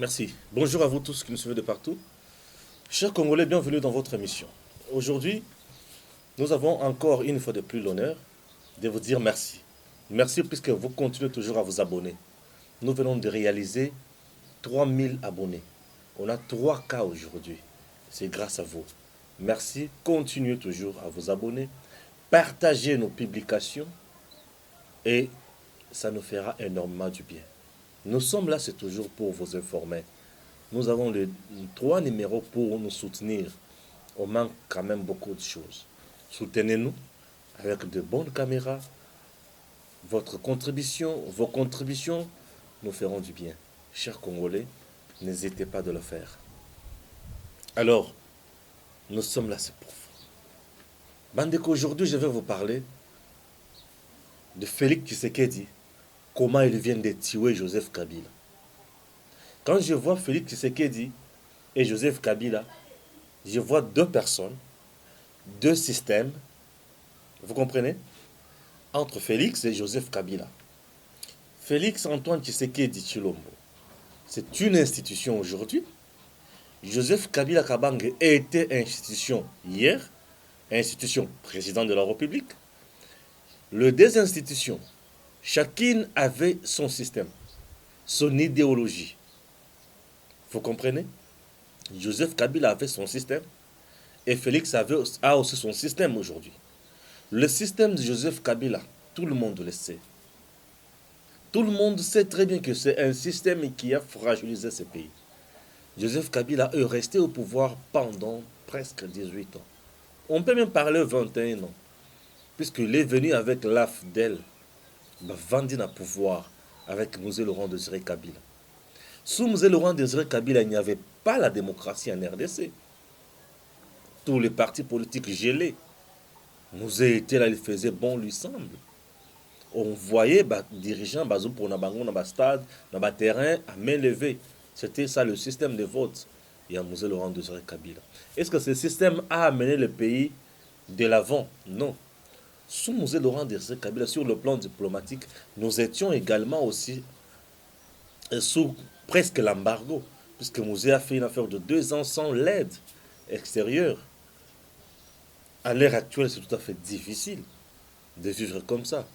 Merci. Bonjour à vous tous qui nous suivez de partout. Chers Congolais, bienvenue dans votre émission. Aujourd'hui, nous avons encore une fois de plus l'honneur de vous dire merci. Merci puisque vous continuez toujours à vous abonner. Nous venons de réaliser 3000 abonnés. On a 3 cas aujourd'hui. C'est grâce à vous. Merci. Continuez toujours à vous abonner. Partagez nos publications et ça nous fera énormément du bien. Nous sommes là, c'est toujours pour vous informer. Nous avons les 3 numéros pour nous soutenir. On manque quand même beaucoup de choses. Soutenez-nous avec de bonnes caméras. Votre contribution, vos contributions nous feront du bien. Chers Congolais, n'hésitez pas de le faire. Alors, nous sommes là, c'est pour vous. Bandeko, aujourd'hui, je vais vous parler de Félix Tshisekedi. Comment il vient de tuer Joseph Kabila. Quand je vois Félix Tshisekedi et Joseph Kabila, je vois deux personnes, deux systèmes, vous comprenez, entre Félix et Joseph Kabila. Félix Antoine Tshisekedi Tshilombo, c'est une institution aujourd'hui. Joseph Kabila Kabange était institution hier, institution président de la République. Les deux institutions, chacune avait son système, son idéologie. Vous comprenez? Joseph Kabila avait son système et Félix a aussi son système aujourd'hui. Le système de Joseph Kabila, tout le monde le sait. Tout le monde sait très bien que c'est un système qui a fragilisé ce pays. Joseph Kabila est resté au pouvoir pendant presque 18 ans. On peut même parler 21 ans, puisqu'il est venu avec l'AFDEL, vendu au pouvoir avec Mosé Laurent Désiré Kabila. Sous Mosé Laurent Désiré Kabila, il n'y avait pas la démocratie en RDC. Tous les partis politiques gelés. Mosé était là, il faisait bon lui semble. On voyait les dirigeants pour Nabango, dans le stade, dans le terrain, à main levée. C'était ça le système de vote. Il y a Mosé Laurent Désiré Kabila. Est-ce que ce système a amené le pays de l'avant? Non. Sous Mosé Laurent Désiré Kabila, sur le plan diplomatique, nous étions également aussi sous presque l'embargo, puisque Mosé a fait une affaire de 2 ans sans l'aide extérieure. À l'heure actuelle, c'est tout à fait difficile de vivre comme ça.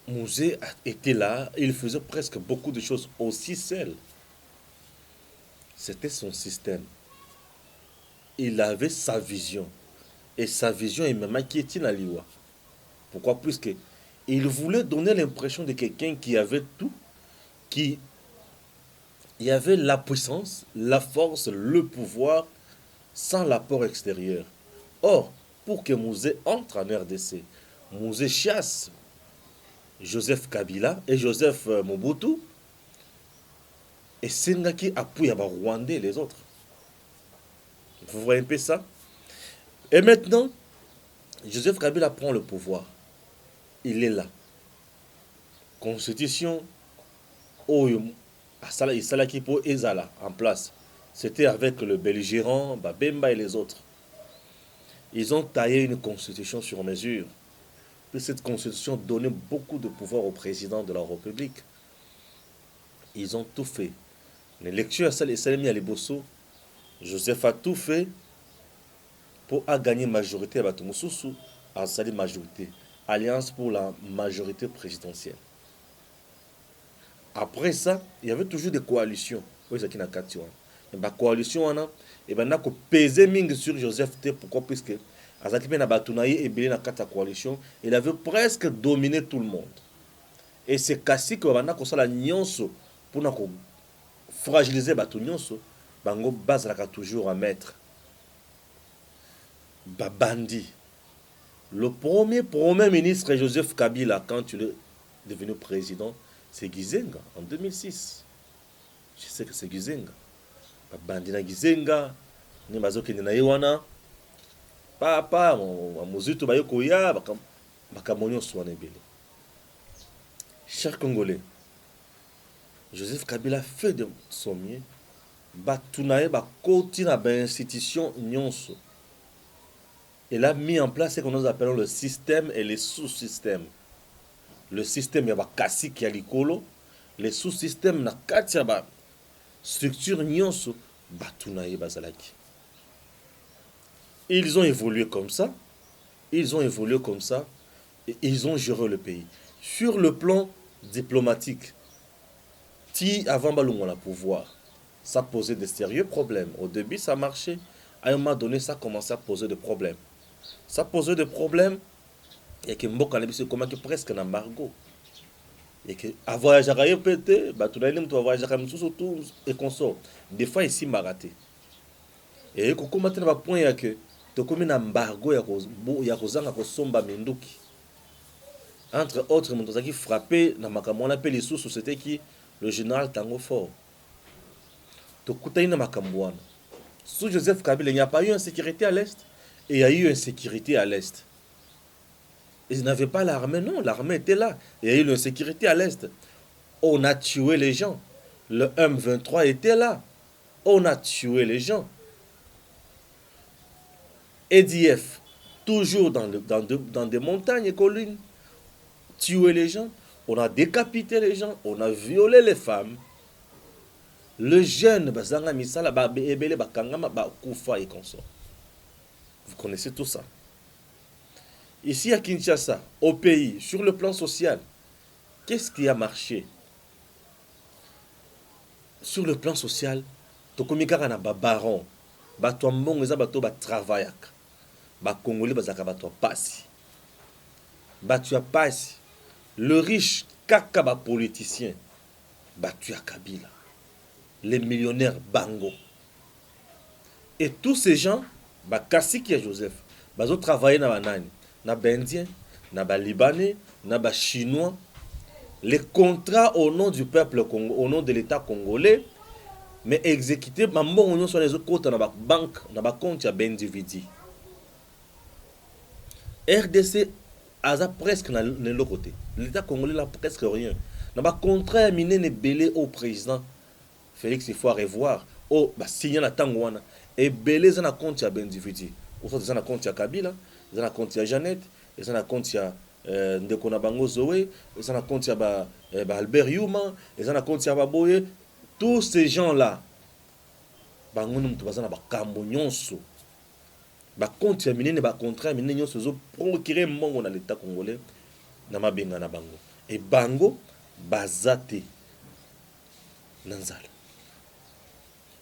Mosé était là, il faisait presque beaucoup de choses aussi seul. C'était son système. Il avait sa vision. Et sa vision, il m'a inquiété dans l'Iwa. Pourquoi? Puisque il voulait donner l'impression de quelqu'un qui avait tout, qui y avait la puissance, la force, le pouvoir, sans l'apport extérieur. Or, pour que Mosé entre en RDC, Mosé chasse Joseph Kabila et Joseph Mobutu, et Sengaki appuie à Rwandais les autres. Vous voyez un peu ça? Et maintenant, Joseph Kabila prend le pouvoir. Il est là. Constitution, Salakipo Ezala en place. C'était avec le belligérant, Bemba et les autres. Ils ont taillé une constitution sur mesure. Puis cette constitution donnait beaucoup de pouvoir au président de la République. Ils ont tout fait. L'élection à Salemi Aliboso, Joseph a tout fait pour gagner majorité à Batumoussoussou, à Sali majorité. Alliance pour la majorité présidentielle. Après ça, il y avait toujours des coalitions. Oui, c'est qui n'a qu'à tuer. La coalition, et ben, on a pesé ming sur Joseph T. Pourquoi? Puisque Azaki na Batunaï et Belé na kata coalition, il avait presque dominé tout le monde. Et c'est cassé que on a la nyonso pour fragiliser Batu nyonso, bango bazalaka toujours à mettre. Babandi. Le premier ministre Joseph Kabila, quand il est devenu président, c'est Gizenga en 2006. Je sais que c'est Gizenga. Babandi na Gizenga, ni bazoki na yewana. Papa, mozuto bayoko ya bakamonyo swana ebele. Chers Congolais, Joseph Kabila fait de son mieux. Batunaye bakoti na ba institution nyonso. Il a mis en place ce que nous appelons le système et les sous-systèmes. Le système, il y a Kassi qui a l'icolo. Les sous-systèmes, na katia ba structure nyonso batuna ye bazalaki. Ils ont évolué comme ça. Ils ont évolué comme ça. Et ils ont géré le pays. Sur le plan diplomatique, ti avant Balungo la pouvoir, ça posait de sérieux problèmes. Au début, ça marchait. À un moment donné, ça commençait à poser des problèmes. Ça posait des problèmes. Et que Mboka c'est comment que presque un embargo. Et que à voyager à pété, bah tout d'ailleurs tu vas voyager à tout et consort. Des fois ici m'a raté. Et que comment tu vas point ya que tu comme un embargo ya kozanga kosomba menduki. Entre autres, mon qui frappé dans ma on appelle les sous c'était qui le général Tango Fort. Tu kutaï na makambuana. Sous Joseph Kabila, il n'y a pas eu insécurité à l'est et il y a eu insécurité à l'est. Ils n'avaient pas l'armée, non, l'armée était là. Il y a eu l'insécurité à l'est. On a tué les gens. Le M23 était là. On a tué les gens. EDF, toujours dans des montagnes et collines, tué les gens. On a décapité les gens. On a violé les femmes. Le jeune, vous connaissez tout ça. Ici à Kinshasa, au pays, sur le plan social, qu'est-ce qui a marché? Sur le plan social, tokomika na ba baron, ba to mbongo eza bato ba travaillaka. Ba congolais bazaka bato pasi. Ba tu pasi. Le riche kaka ba politicien, ba tu Kabila. Les millionnaires bango. Et tous ces gens, ba Kasiki et Joseph, bazo travailler na banani. Na Bendien, na ba Libanais, na ba Chinois, les contrats au nom du peuple Congo, au nom de l'État congolais, mais exécutés, on sur les autres côtés, na ba banque, na ba compte ya Bendividi. RDC a presque na l'autre côté. L'État congolais n'a presque rien. Na ba contrat miné ne belé au président Félix il faut revoir. Oh, ba signé na tangwana et belé za na compte ya Bendividi. Au fait za na compte ya Kabila. Ils ont un compte à Jeannette, ils ont un compte à Ndekona Bango Zoé, ils ont un compte à Albert Yuma, ils ont un compte à Baboye. Tous ces gens-là, Bango nous tu vas na bakambo nyonso. Ba compte ya minene ba contrat minene nyonso zo procurer mongo na l'état congolais na mabenga na bango. Et Bango bazate nanzala.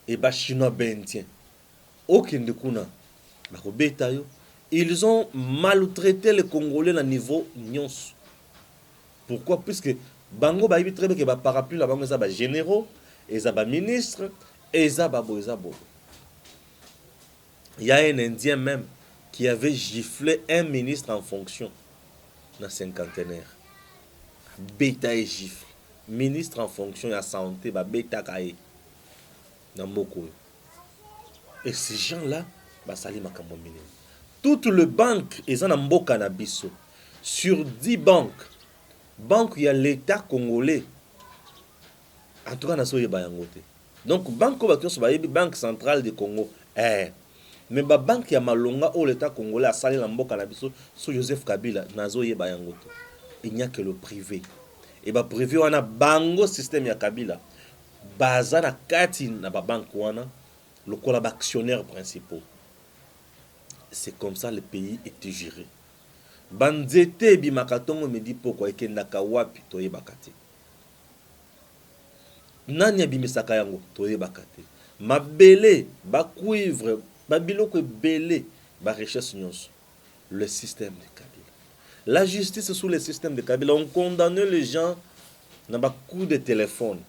Et ba chinois bentien. Okende kuna ba ko beta yo. Ils ont maltraité les Congolais à niveau nyons. Pourquoi? Puisque Bango ba très bien que ba parapluie la bango ba généraux, et ça ba ministre, et ça ba bo. Il y a un Indien même qui avait giflé un ministre en fonction dans cinquantenaire. Beta et gifle. Ministre en fonction de la santé, ba beta kaye. Dans beaucoup. Et ces gens-là, ba sali makambo minene. Toutes les banques, ils ont un beau cannabis. Sur 10 banques, il y a l'État congolais. En tout cas, il y a donc, banque centrale du Congo. Mais la banque, il y a Malonga, où l'État congolais a salé un beau cannabis. Sur Joseph Kabila, il n'y a que le privé. Et le privé, on a bango système ya Kabila. Bazana kati na banque, le actionnaire principal. C'est comme ça le pays était géré. Banzete bimakatongo me dit pourquoi ekendaka wapi toyebaka te. Nani abimisaka yango toyebaka te. Mabele, ba cuivre, ba biloko ebele, ba richesse nyonso. Le système de Kabila. La justice sous le système de Kabila, on condamne les gens dans ba coup de téléphone.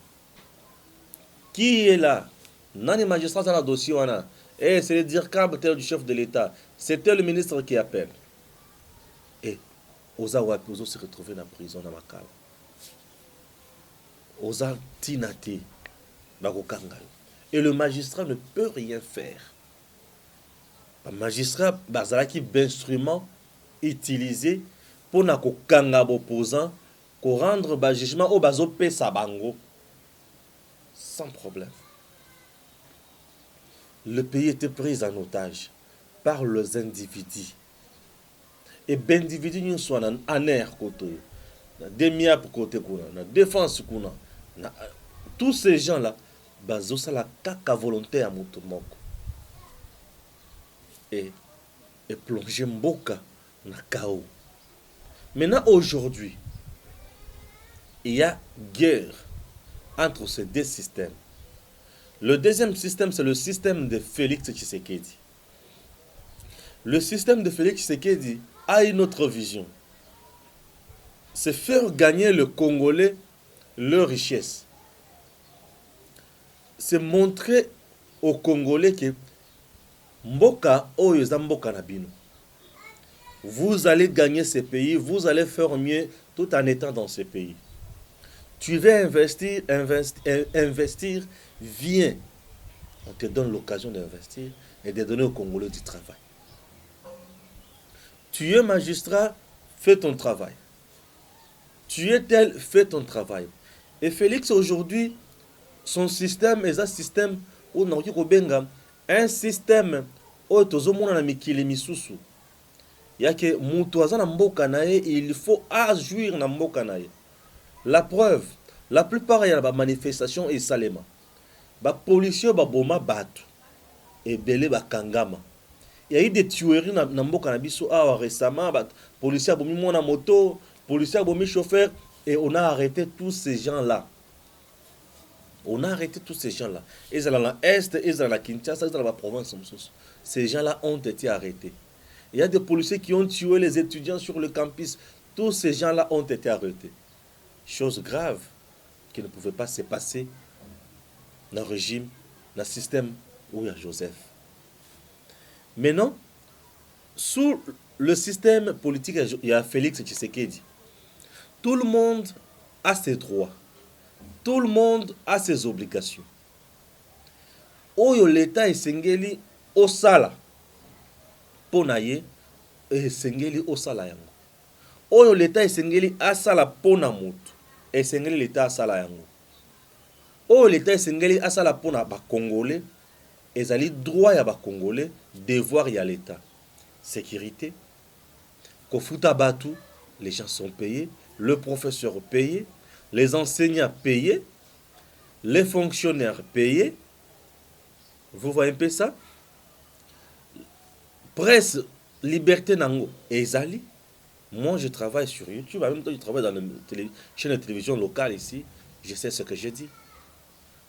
Qui est là? Nani magistrat dans le dossier wana? Et c'est le directeur du chef de l'État. C'était le ministre qui appelle. Et Oza Wapi, Oza se retrouver dans la prison dans Makala. Oza Tinati, Bagokangal. Et le magistrat ne peut rien faire. Le magistrat, Bazalaki, d'instruments utilisés pour na kokanga opposant, pour rendre le jugement au Bazopé Sabango. Sans problème. Le pays était pris en otage par les individus. Et les individus sont en air côté, des miens pour côté, la défense, tous ces gens-là, bazosala kaka volonté ya moto moko et plonger mboka na chaos. Maintenant, aujourd'hui, il y a guerre entre ces deux systèmes. Le deuxième système, c'est le système de Félix Tshisekedi. Le système de Félix Tshisekedi a une autre vision. C'est faire gagner le Congolais leur richesse. C'est montrer aux Congolais que Mboka oyo eza mboka na bino. Vous allez gagner ces pays, vous allez faire mieux tout en étant dans ces pays. Tu veux investir, viens. On te donne l'occasion d'investir et de donner aux Congolais du travail. Tu es magistrat, fais ton travail. Tu es tel, fais ton travail. Et Félix, aujourd'hui, son système est un système où on a un système où tozomona na mikili misusu. Ya que mutu aza na mboka na ye, il faut agir na mboka na ye. La preuve, la plupart ya ba manifestation et salema. Ba policiers ba boma batu et belé ba kangama. Il y a eu des tueries na mboka na biso awa récemment, ba policiers bomi mona moto, policiers bomi chauffeur et on a arrêté tous ces gens-là. On a arrêté tous ces gens-là. Ils sont dans l'Est, ils sont dans la Kinshasa, ils sont dans la province. Ces gens-là ont été arrêtés. Il y a des policiers qui ont tué les étudiants sur le campus. Tous ces gens-là ont été arrêtés. Chose grave qui ne pouvait pas se passer dans le régime, dans le système où il y a Joseph. Maintenant, sous le système politique, il y a Félix Tshisekedi. Tout le monde a ses droits. Tout le monde a ses obligations. Oyo l'État esengeli osala pona ye esengeli osala yango. Oyo l'État esengeli asala pona mutu esengeli l'État asala yango. Oyo l'État esengeli asala pona ba Congolais ezali droit ya ba Congolais, devoir ya l'État. Sécurité, kofuta batu, les gens sont payés, le professeur payé, les enseignants payés, les fonctionnaires payés. Vous voyez un peu ça? Presse, liberté nango, ezali. Moi, je travaille sur YouTube. En même temps, je travaille dans une chaîne de télévision locale ici. Je sais ce que je dis.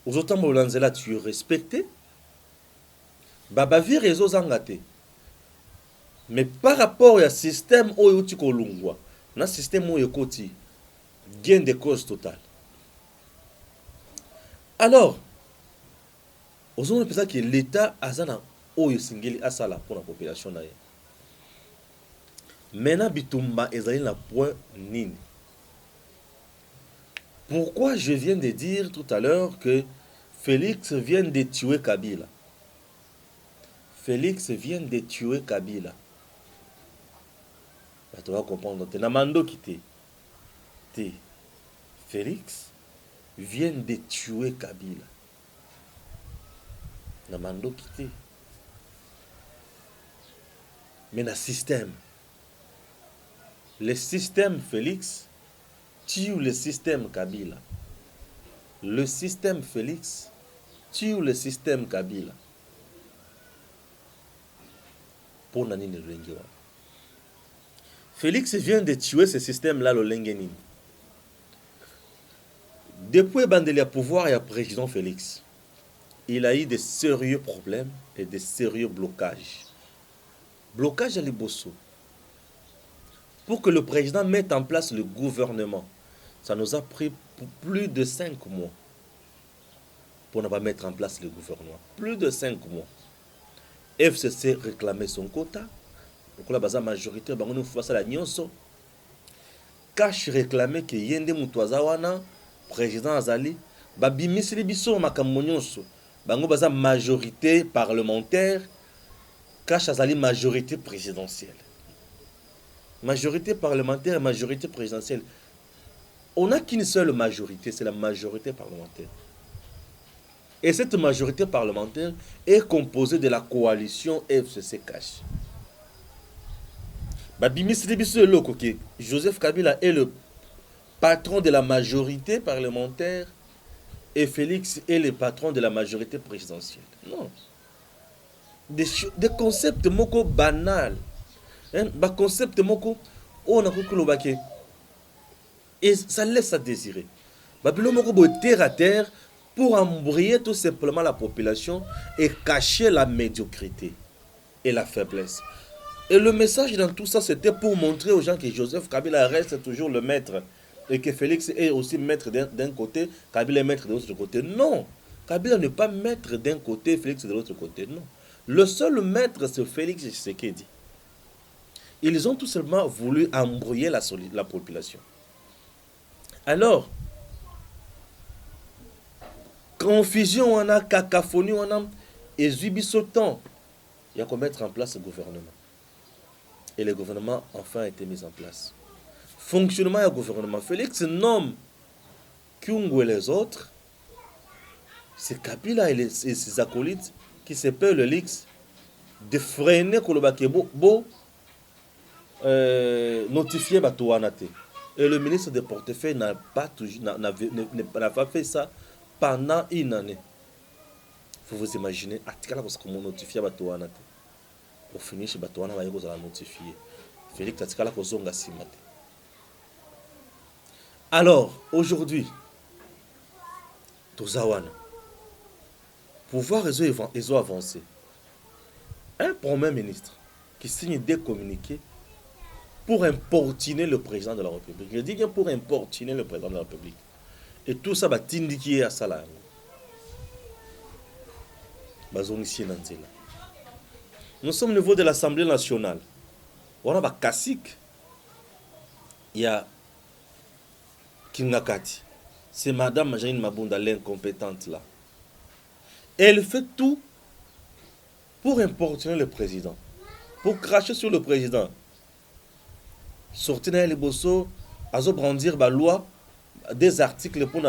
Aux autant Molanzela, tu es respecté. Babavi réseau zangate. Mais par rapport au système où tu kolungwa, na système où yokoti, gain de cause totale. Alors, aux autres personnes que l'État a zana oyo singeli asala pour la population naie. Maintenant bitumba ezali na point nini. Pourquoi je viens de dire tout à l'heure que Félix vient de tuer Kabila? Félix vient de tuer Kabila. Tu vas comprendre. Namando quitté. Félix vient de tuer Kabila. Namando quitté. Mais le système. Le système Félix tue le système Kabila. Le système Félix tue le système Kabila. Pour Nanine Lengewa. Félix vient de tuer ce système-là, le Lengenine. Depuis Bandelia pouvoir, il y a président Félix. Il a eu de sérieux problèmes et de sérieux blocages. Blocage à Liboso. Pour que le président mette en place le gouvernement, ça nous a pris plus de 5 mois pour ne pas mettre en place le gouvernement. Plus de 5 mois. FCC réclamait son quota. Donc la majorité, on a la nyonso. Cash réclamait que Yende Mutuazawana, président Azali, babimisili biso makambo nyonso. Bango baza majorité parlementaire, Cash Azali majorité présidentielle. Majorité parlementaire, majorité présidentielle. On n'a qu'une seule majorité, c'est la majorité parlementaire. Et cette majorité parlementaire est composée de la coalition FCC Cash. Joseph Kabila est le patron de la majorité parlementaire et Félix est le patron de la majorité présidentielle. Non. Des concepts moko banals. Des concepts moko on a compris. Et ça laisse à désirer. Babylon moko terre à terre pour embrouiller tout simplement la population et cacher la médiocrité et la faiblesse. Et le message dans tout ça, c'était pour montrer aux gens que Joseph Kabila reste toujours le maître et que Félix est aussi maître d'un côté, Kabila est maître de l'autre côté. Non, Kabila n'est pas maître d'un côté, Félix de l'autre côté. Non. Le seul maître, c'est Félix Tshisekedi. Ils ont tout simplement voulu embrouiller la population. Alors, confusion, on a cacophonie, on a exhibition, il y a qu'à mettre en place le gouvernement. Et le gouvernement enfin a été mis en place. Fonctionnement du gouvernement. Félix nomme Kyungu et les autres. C'est Kabila et ses acolytes qui se payent le luxe de freiner Kolobakebo notifier Batouanate. Et le ministre des portefeuilles n'a pas fait ça pendant une année. Vous vous imaginez, Atikala comment notifier Batouanate. Au finish, Batouana va y notifier. Félix Atikala Kozonga Simate. Alors, aujourd'hui, Tozawana, pouvoir ils ont avancé. Un premier ministre qui signe des communiqués pour importuner le président de la République. Je dis bien pour importuner le président de la République. Et tout ça va t'indiquer à ça là. Nous sommes au niveau de l'Assemblée nationale. On a Kassik. Il y a Kingakati. C'est Madame Majaïne Mabunda, l'incompétente là. Elle fait tout pour importuner le président. Pour cracher sur le président. Sortir dans les bossos, à brandir la loi, des articles pour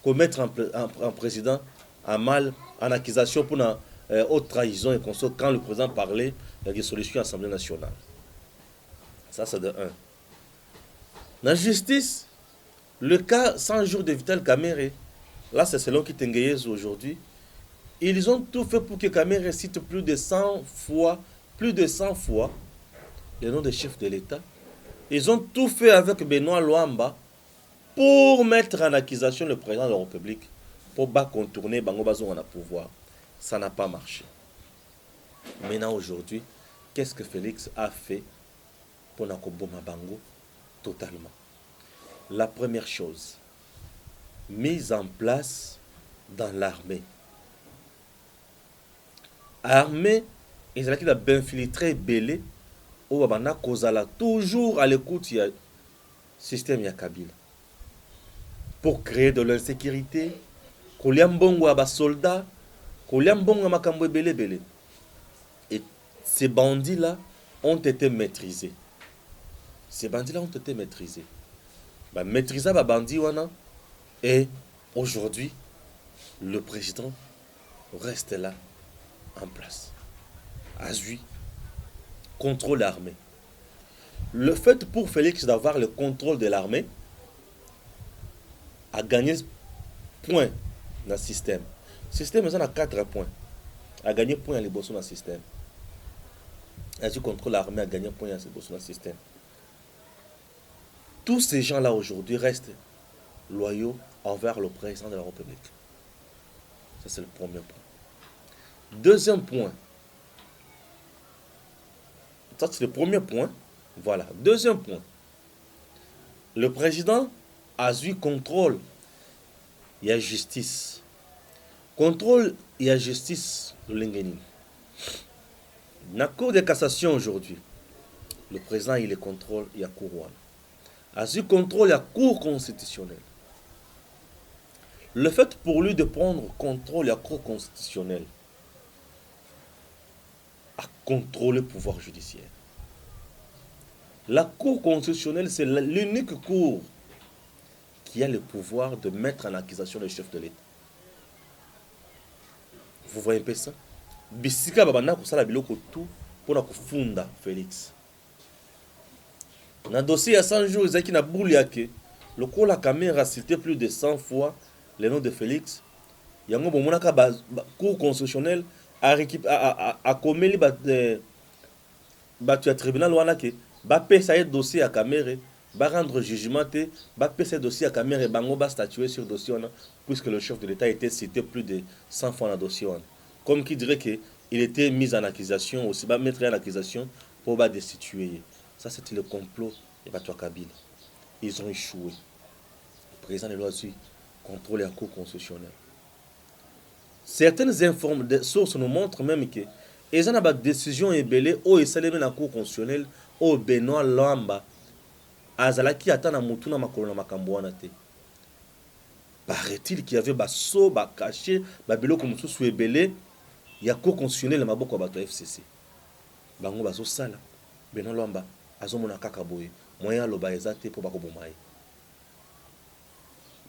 commettre un président en mal, en accusation pour haute trahison et consort quand le président parlait de la dissolution de l'Assemblée nationale. Ça, c'est de 1. Dans la justice, le cas 100 jours de Vital Kamerhe, là, c'est selon qui Tengueyez aujourd'hui, ils ont tout fait pour que Kamerhe cite plus de 100 fois le nom des chefs de l'État. Ils ont tout fait avec Benoît Luamba pour mettre en accusation le président de la République, pour contourner Bango Bazon en pouvoir. Ça n'a pas marché. Maintenant, aujourd'hui, qu'est-ce que Félix a fait pour Nakoboma Bango totalement? La première chose, mise en place dans l'armée. Armée, ils ont bien infiltré belé, où Babana Kozala toujours à l'écoute du système Yakabila. Pour créer de l'insécurité, Koliambongo à soldats, Koliambongo à Makambo belé. Et ces bandits-là ont été maîtrisés. Maîtriser les bandits, et aujourd'hui, le président reste là, en place. Azui, contrôle l'armée. Le fait pour Félix d'avoir le contrôle de l'armée a gagné point dans le système. Le système a 4 points. A gagné point à l'ébosson dans le système. Azui contrôle l'armée a gagné point à l'ébosson dans le système. Tous ces gens-là aujourd'hui restent loyaux envers le président de la République. Ça, c'est le premier point. Deuxième point. Ça, c'est le premier point. Voilà. Deuxième point. Le président a eu contrôle. Il y a justice. Contrôle, il y a justice. Dans la Cour de cassation aujourd'hui, le président, il est contrôle, il y a Cour One. A eu contrôle, il y a Cour constitutionnelle. Le fait pour lui de prendre contrôle, il y a Cour constitutionnelle, à contrôler le pouvoir judiciaire. La Cour constitutionnelle, c'est l'unique cour qui a le pouvoir de mettre en accusation le chef de l'État. Vous voyez un peu ça? Bisika babana kosala biloko tout pour kufunda Félix. Dans le dossier à 100 jours, ils ont na boule yake. Le coup la caméra cité plus de 100 fois le nom de Félix. Yango bomonaka ba cour constitutionnel a commis tu as tribunal wana ke ba pesa ye dossier à caméra ba rendre jugement te ba pesa dossier à caméra bango ba statuer sur dossier wana puisque le chef de l'État était cité plus de 100 fois dans le dossier wana. Comme qui dirait que il était mis en accusation aussi ba mettre en accusation pour ba destituer. Ça c'était le complot de Bato Kabila. Ils ont échoué. Le président de loi aussi contrôle la cour constitutionnelle. Certaines sources nous montrent même que ils ont une décision ébélée ou ils s'élèvent dans la cour constitutionnelle ou Benoît Lamba azalaki atana mutuna makolo na makambo wana te. Paraît-il qu'il y avait baso ba caché ba biloko mususu ébélé ya cour constitutionnelle maboko bato FCC. Bango bazo sala Benoît Lamba azomona kaka boye moyen loba ezate pour bakoboma ye.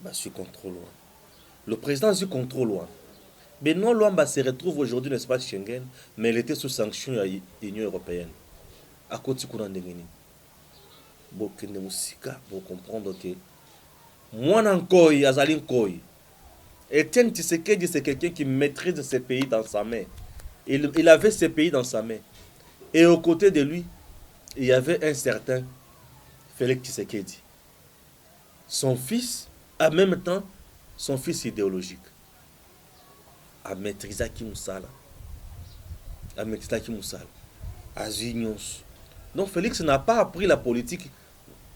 Ba su contrôle. Le président du contrôle loin. Benoît Lwamba se retrouve aujourd'hui dans l'espace Schengen, mais il était sous sanction de l'Union européenne. À côté de Ndengeni. Vous comprendre que moi, Nkoi, Azali Nkoi, Etienne Tshisekedi, c'est quelqu'un qui maîtrise ce pays dans sa main. Il avait ce pays dans sa main. Et aux côtés de lui, il y avait un certain Félix Tshisekedi. Son fils, en même temps, son fils idéologique. A maîtriser qui moussala. A maîtriser qui moussala. A zignos. Donc Félix n'a pas appris la politique.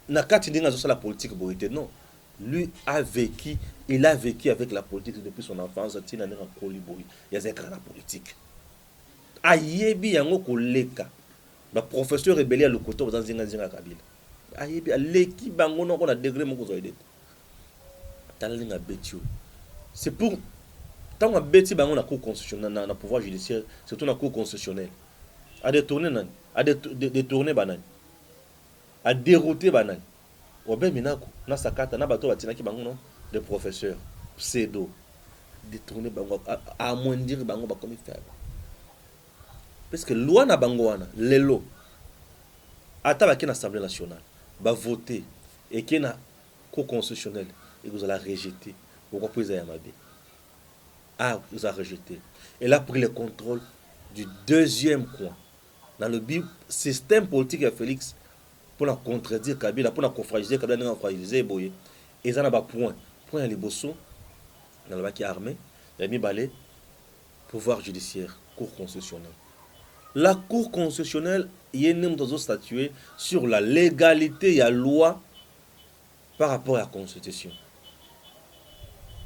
N'a qu'à tenir la politique. Non. Lui a vécu, il a vécu avec la politique depuis son enfance. Il y a la politique. Ayebi yango koleka. Le professeur rebelle à l'okoto dans Zinga Kabila. Ayebi l'équipe bango non qu'on a degré mon cousin. C'est pour tant que bêtis bango na cour constitutionnelle na pouvoir judiciaire surtout na cour constitutionnelle a détourner nan a détourner banane a dérouter banane obe minako na sakata na bato batinaki bango non de professeurs pseudo détourner bango à amoindrir bango ba comme faire parce que loi na bango wana lelo ata ba na assemblée nationale ba voter et qui na cour constitutionnelle et vous allez rejeter pourquoi poser ya mabe. Ah, vous a rejeté. Elle a pris le contrôle du deuxième coin. Dans le système politique de Félix, pour la contredire Kabila, pour la confragiliser Kabila, pour la confragiliser Boye. Et ça n'a pas point. Point à les bossons, dans le bac armé, il a mis balai, pouvoir judiciaire, cour constitutionnelle. La cour constitutionnelle, il y a une statuée sur la légalité et la loi par rapport à la constitution.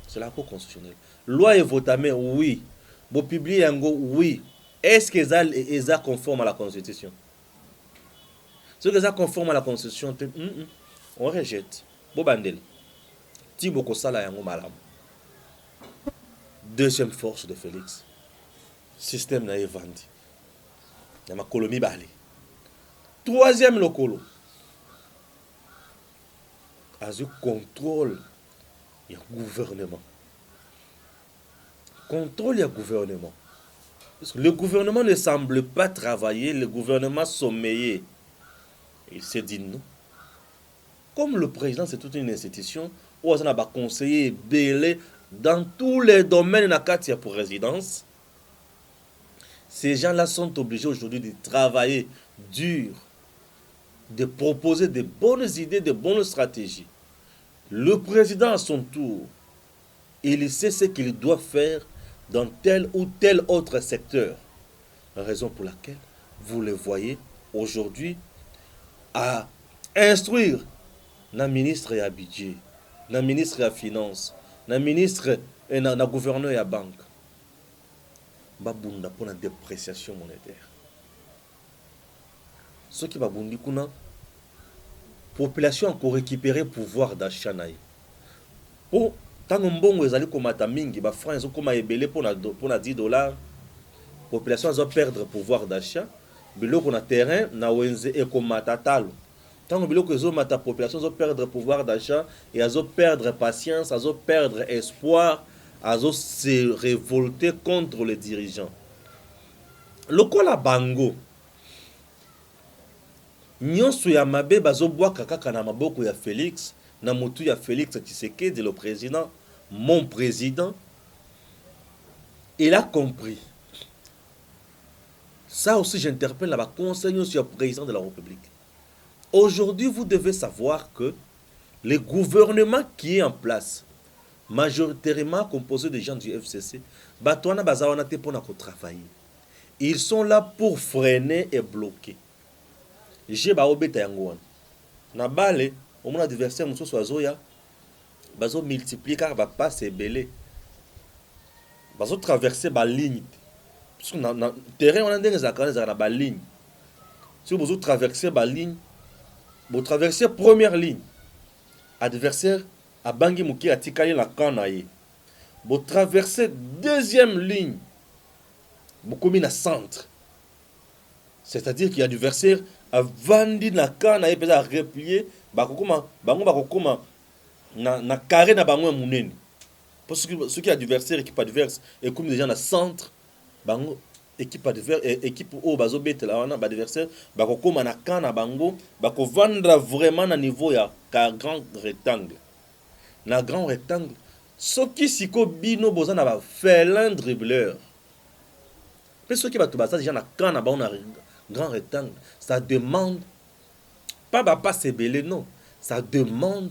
C'est la cour constitutionnelle. Loi et votame, oui. Bon publier un go, oui. Est-ce que ça conforme à la Constitution? Ce que ça conforme à la Constitution, on rejette. Bon bandel. Tiboko sala yango malam. Deuxième force de Félix. Système na evandi. Yama kolomi bali. Troisième lokolo. Azu contrôle. Il y a gouvernement. Contrôle le gouvernement. Parce que le gouvernement ne semble pas travailler, le gouvernement sommeillait. Il s'est dit non. Comme le président, c'est toute une institution, où on a conseiller belé dans tous les domaines de pour résidence. Ces gens-là sont obligés aujourd'hui de travailler dur, de proposer de bonnes idées, de bonnes stratégies. Le président, à son tour, il sait ce qu'il doit faire dans tel ou tel autre secteur. Raison pour laquelle vous le voyez aujourd'hui à instruire le ministre et à budget, le ministre et à finance, le ministre et le gouverneur et à banque. Babunda pour la dépréciation monétaire. Ce qui va bundi kuna population encore récupérer pouvoir d'achat naï. Pour tant mbongo ezali komata mingi ba francs ezo koma ebele pour na $10, population va perdre pouvoir d'achat, biloko na terrain na wenze ekomata talo. Tant biloko ezo mata population va perdre pouvoir d'achat et azo perdre patience, azo perdre espoir, azo se révolter contre les dirigeants. Lokola bango nyonso ya mabe bazobwaka kaka na maboko ya Félix, na motu ya Félix Tshisekedi le président, mon président, il a compris. Ça aussi, j'interpelle la conseil sur le président de la République. Aujourd'hui, vous devez savoir que le gouvernement qui est en place, majoritairement composé de gens du FCC, ils sont là pour freiner et bloquer. J'ai baobeta yango. Na balé, au moins adversaire muso soazoya, bazo multiplier car ba passe belé. Bazo traverser ba ligne. Parce que na terrain on a des zakane za na ba ligne. Si vous traversez ba ligne, vous traversez première ligne. Adversaire a bangi muki atikali la kanaye. Vous traversez deuxième ligne. Vous commis na centre. C'est-à-dire qu'il y a adversaire a vendu na kanaye pesa a replier, bakokoma bango bakokoma na carré na bango munene. Parce que ceux qui adversaire équipe adverse et comme déjà na centre, bango équipe adverse équipe au bazo bete la wana adversaire bakokoma na kana bango bako vendre vraiment na niveau ya grand rectangle. Na grand rectangle, ceux qui siko bino boza na ba félin dribbleur. Mais ceux qui va tout déjà na kana bango na grand rectangle, ça demande pas bah pas belé non, ça demande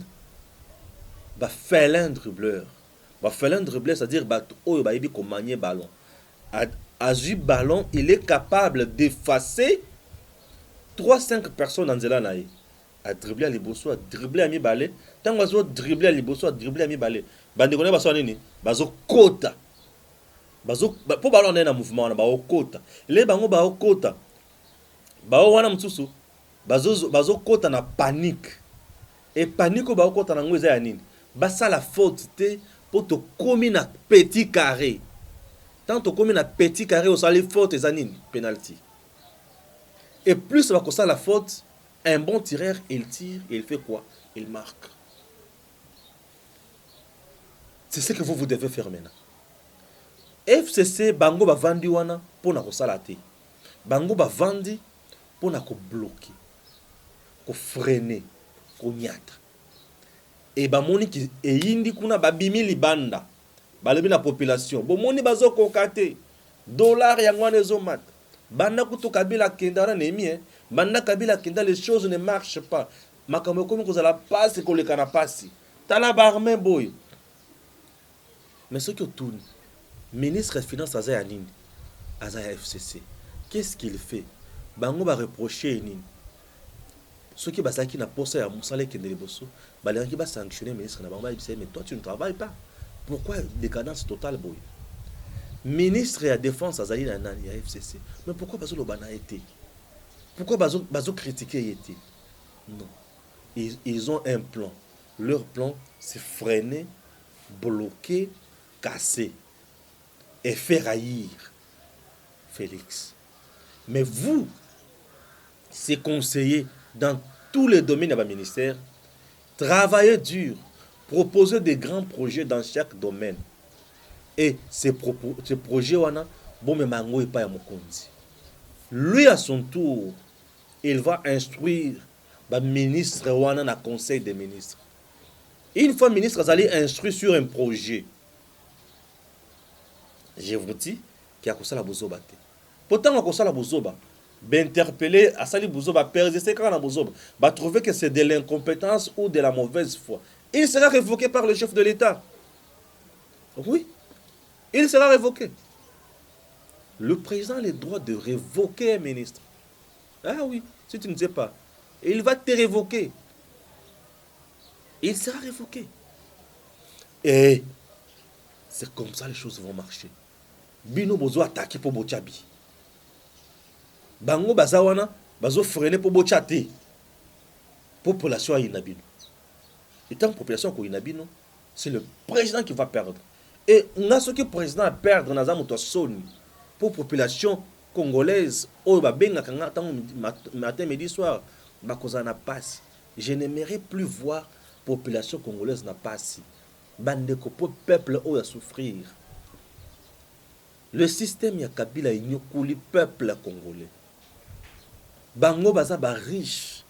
bah félin dribbleur. Bah félin dribbleur, c'est-à-dire bah oh bah il dit manier ballon. À ballon, il est capable d'effacer 3-5 personnes dans zela naï. À dribbler à liboso, à dribbler à mi balé, tant que dribbler à liboso, à dribbler à mi balé. Bande connaît baso nini? Baso kota. Baso pour ballon na mouvement na ba kota. Les bango ba kota. Ba wana mtusu bazo kota na panique. Et panique ba kota na ngweza ya nini? Basa la faute te pour te commis na petit carré. Tant tu commis na petit carré au sali faute et anine penalty. Et plus ça va que ça la faute, un bon tireur il tire et il fait quoi? Il marque. C'est ce que vous devez faire maintenant. FCC bango ba vandi wana pour na ko salate. Bango ba vandi pour na ko bloquer, ko freiner, ko nyata. Et ba moni ki e yindi kuna ba bimi libanda. Balebi na population. Bo moni bazo kokate. Dollar yangwane zo mat. Banda kutu kabila kendara nemi Banda kabila kenda les choses ne marchent pas. Makambo komi ko la passe ko le kana passe. Tala barme boy. Mais ce qui tourne. Ministre des Finances Azaya Nini. Azaya FCC. Qu'est-ce qu'il fait? Bango ba reprocher nini. Ceux qui basaki na poste ya musale kendele bosso. Balangi ba sanctionner ministre na bango ba mais toi tu ne travailles pas. Pourquoi décadence totale boy? Ministre de la Défense Azali na nani ya FCC. Mais pourquoi bazo lo bana été? Pourquoi bazo critiquer été? Non. Ils ont un plan. Leur plan c'est freiner, bloquer, casser et faire haïr Félix. Mais vous, ces conseillers dans tous les domaines de votre ministère, travaillez dur, proposez des grands projets dans chaque domaine. Et ces projets, bon, mais mango est pas à Mokonzi. Lui, à son tour, il va instruire le ministre dans le conseil des ministres. Une fois ministre, vous allez instruire sur un projet. Je vous dis qu'il y a ça la bozoba. Pourtant, on a ça la bozoba. Interpeller à Sali Bouzoba, persister quand la Bouzoba, va trouver que c'est de l'incompétence ou de la mauvaise foi. Il sera révoqué par le chef de l'État. Oui, il sera révoqué. Le président a le droit de révoquer un ministre. Ah oui, si tu ne sais pas. Il va te révoquer. Il sera révoqué. Et c'est comme ça les choses vont marcher. Bino Bozo attaqué pour Bochabi. Bango bazawana bazo freiner pour bochate. Population a inabino. Et tant que population ko inabino, c'est le président qui va perdre. Et on a ce que le président a perdre dans la soni pour population congolaise au babenga kanga tant matin midi soir bakoza na passe. Je n'aimerais plus voir population congolaise na passe. Bande ko peuple au à souffrir. Le système ya Kabila inyokuli peuple congolais. Bango baza ba riche,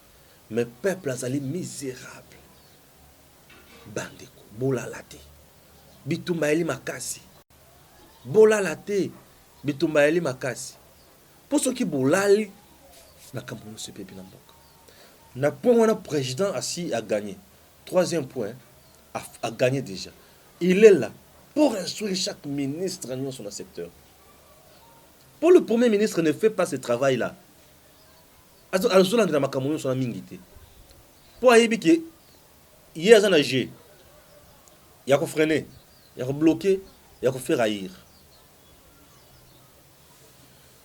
mais peuple azali misérable. Bandeko, bolalate. bitumba eli makasi. Bolala te, bitumba eli makasi. Pour ceux qui bolali, na kambono se pepe na mboka. Na point où le président assis a gagné. Troisième point, a gagné déjà. Il est là pour instruire chaque ministre dans son secteur. Pour le premier ministre ne fait pas ce travail-là. Pour ayebi que il y a un âge, il y a qu'on freiner, il y a qu'on bloquer, il y a qu'on faire haïr.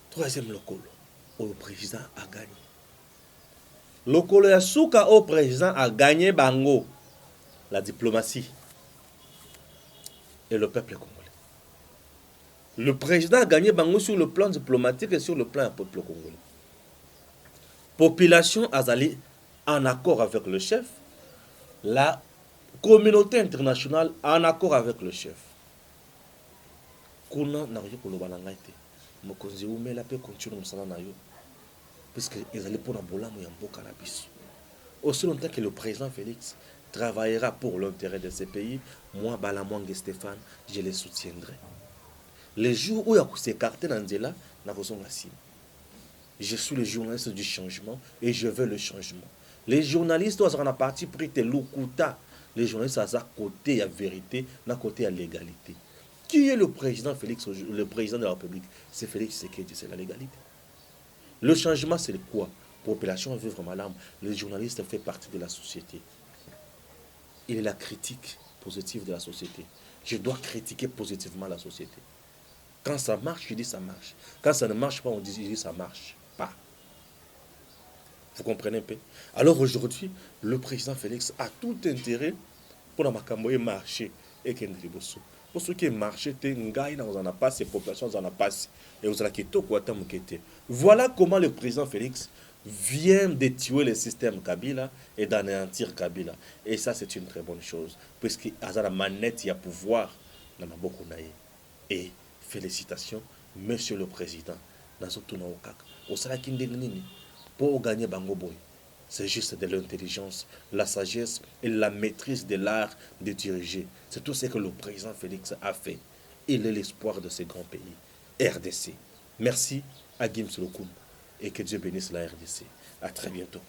Troisième local, le président a gagné. Lokolo ya suka au président a gagné bango, la diplomatie et le peuple congolais. Le président a gagné bango sur le plan diplomatique et sur le plan du peuple congolais. Population azali en accord avec le chef, la communauté internationale en accord avec le chef. Kuna na koloba na ngai te. Mokonzi umela pe continue msala na yo. Parce qu'ils allaient pour la bola mboka na biso. Aussi longtemps que le président Félix travaillera pour l'intérêt de ces pays, moi, Balamwang et Stéphane, je les soutiendrai. Les jours où il y a s'écarter dans Nzela, je suis le journaliste du changement et je veux le changement. Les journalistes, ils sont parti pris tes loukuta. Les journalistes, ils sont à côté à vérité, à côté à l'égalité. Qui est le président Félix, le président de la République? C'est Félix Tshisekedi, c'est la légalité. Le changement, c'est quoi? La population veut vraiment l'âme. Le journaliste fait partie de la société. Il est la critique positive de la société. Je dois critiquer positivement la société. Quand ça marche, je dis ça marche. Quand ça ne marche pas, on dit ça marche pas. Vous comprenez un peu? Alors aujourd'hui, le président Félix a tout intérêt pour la Makamboye marcher et Kendriboso. Pour ceux qui marchent, vous en a pas, ces populations en a pas. Et vous avez voilà comment le président Félix vient de tuer le système Kabila et d'anéantir Kabila. Et ça, c'est une très bonne chose. Puisqu'il y a la manette, il y a pouvoir. Et félicitations, monsieur le président. Pour gagner Bangoboy, c'est juste de l'intelligence, la sagesse et la maîtrise de l'art de diriger. C'est tout ce que le président Félix a fait. Il est l'espoir de ce grand pays, RDC. Merci à Gims Lokoum et que Dieu bénisse la RDC. À très bientôt.